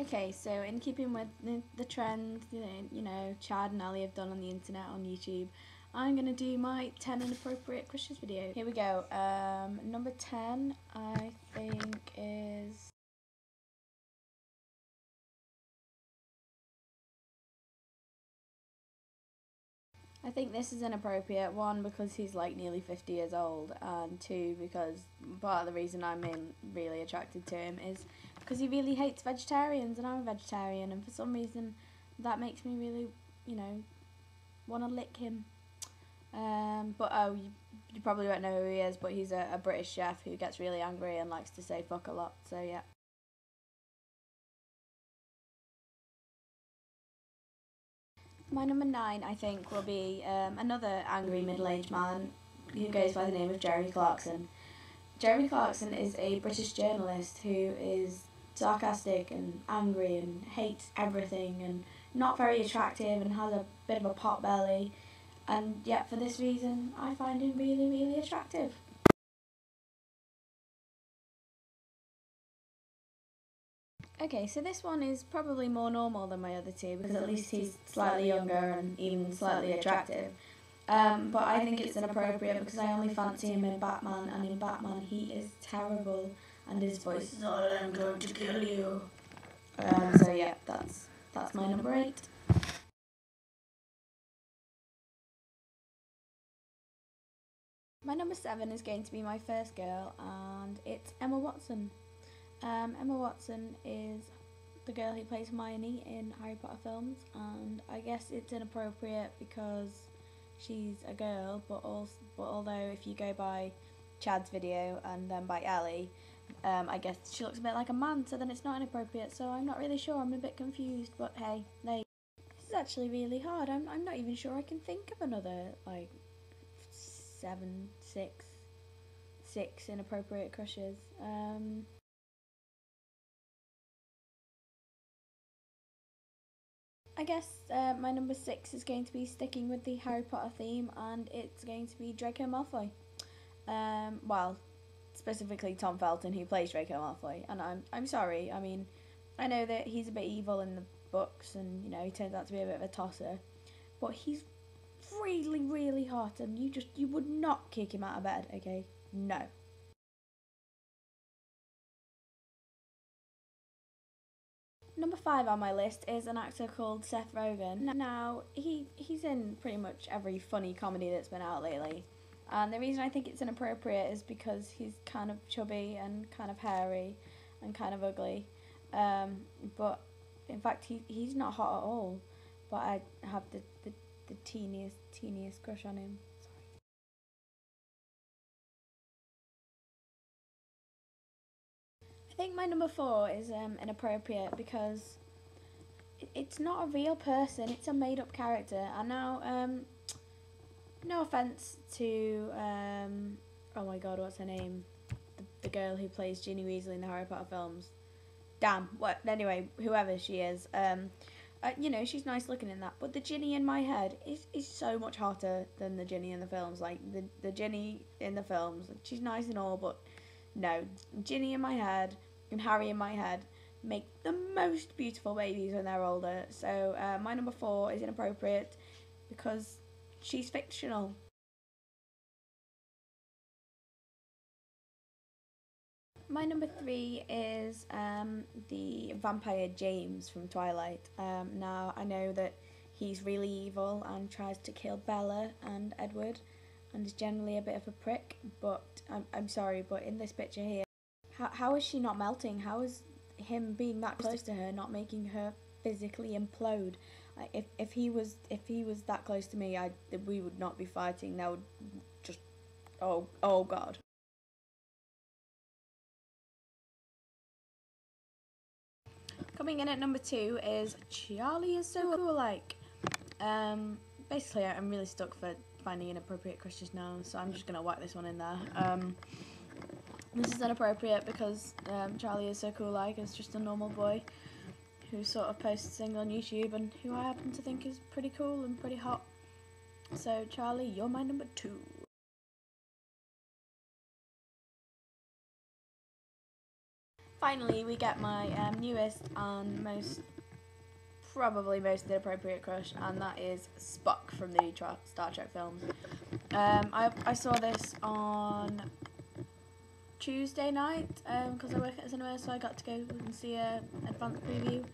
Okay, so in keeping with the trend, Chad and Ali have done on the internet on YouTube, I'm going to do my 10 inappropriate crushes video. Here we go. Number 10, I think, is... I think this is inappropriate. One, because he's like nearly 50 years old, and two, because part of the reason I'm really attracted to him is because he really hates vegetarians, and I'm a vegetarian, and for some reason that makes me really, want to lick him. You probably won't know who he is, but he's a British chef who gets really angry and likes to say fuck a lot, so yeah. My number 9, I think, will be another angry middle-aged man who goes by the name of Jeremy Clarkson. Jeremy Clarkson is a British journalist who is sarcastic and angry and hates everything and not very attractive and has a bit of a pot belly, and yet for this reason I find him really, really attractive. Okay, so this one is probably more normal than my other two because at least he's slightly younger and even slightly attractive. But I think it's inappropriate because I only fancy him in Batman, and in Batman he is terrible and his voice is all "I'm going to kill you." So yeah, that's my number 8. My number 7 is going to be my first girl, and it's Emma Watson. Emma Watson is the girl who plays Hermione in Harry Potter films, and I guess it's inappropriate because she's a girl, but although if you go by Chad's video and then by Ali, I guess she looks a bit like a man, so then it's not inappropriate, so I'm not really sure, I'm a bit confused, but hey, this is actually really hard. I'm not even sure I can think of another, like, 6 inappropriate crushes. I guess my number 6 is going to be sticking with the Harry Potter theme, and it's going to be Draco Malfoy. Well, specifically Tom Felton, who plays Draco Malfoy, and I'm sorry. I mean, I know that he's a bit evil in the books, and he turns out to be a bit of a tosser, but he's really, really hot, and you would not kick him out of bed, okay? No. Number 5 on my list is an actor called Seth Rogen. Now, he's in pretty much every funny comedy that's been out lately. And the reason I think it's inappropriate is because he's kind of chubby and kind of hairy and kind of ugly. But in fact, he's not hot at all. But I have the teeniest crush on him. I think my number 4 is inappropriate because it's not a real person, it's a made up character. And now, no offence to, oh my god, what's her name? The girl who plays Ginny Weasley in the Harry Potter films. Damn, what? Anyway, whoever she is, she's nice looking in that. But the Ginny in my head is so much hotter than the Ginny in the films. Like, the Ginny in the films, she's nice and all, but no, Ginny in my head and Harry in my head make the most beautiful babies when they're older. So my number 4 is inappropriate because she's fictional. My number 3 is the vampire James from Twilight. Now, I know that he's really evil and tries to kill Bella and Edward and is generally a bit of a prick, but I'm sorry, but in this picture here, how is she not melting? How is him being that close to her not making her physically implode? If he was that close to me, we would not be fighting. That would just oh god. Coming in at number 2 is Charlie is so cool. Like, basically, I'm really stuck for finding inappropriate crushes now, so I'm just gonna whack this one in there. This is inappropriate because Charlie is so cool. Like, is just a normal boy who sort of posts things on YouTube and who I happen to think is pretty cool and pretty hot. So Charlie, you're my number 2. finally we get my newest and probably most inappropriate crush, and that is Spock from the new Star Trek films. I saw this on Tuesday night because I work at a cinema, so I got to go and see a advanced preview,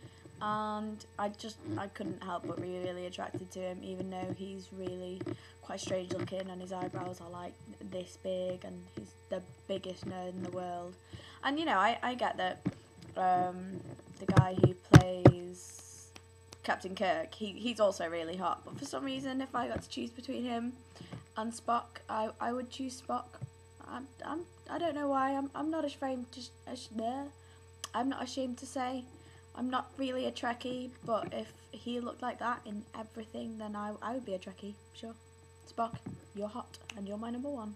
and I couldn't help but be really attracted to him, even though he's really quite strange looking and his eyebrows are like this big and he's the biggest nerd in the world. And you know, I get that the guy who plays Captain Kirk, he's also really hot, but for some reason if I got to choose between him and Spock, I would choose Spock. I don't know why. I'm not ashamed to I'm not ashamed to say I'm not really a Trekkie, but if he looked like that in everything, then I would be a Trekkie, sure. Spock, you're hot and you're my number one.